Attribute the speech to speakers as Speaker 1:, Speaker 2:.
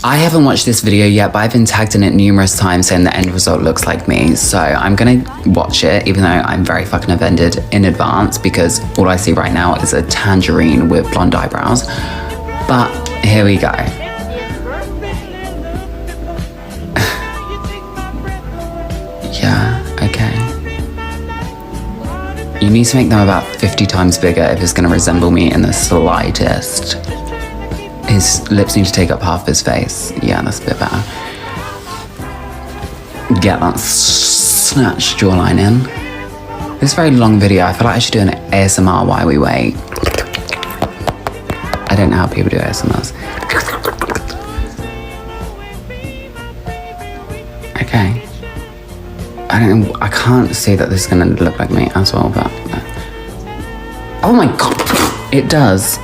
Speaker 1: I haven't watched this video yet, but I've been tagged in it numerous times saying the end result looks like me. So I'm gonna watch it, even though I'm very fucking offended in advance because all I see right now is a tangerine with blonde eyebrows. But here we go. Yeah, okay. You need to make them about 50 times bigger if it's gonna resemble me in the slightest. His lips need to take up half his face. Yeah, that's a bit better. Get that snatched jawline in. This is a very long video. I feel like I should do an ASMR while we wait. I don't know how people do ASMRs. Okay. I don't know, I can't see that this is gonna look like me as well, but... Oh my God, it does.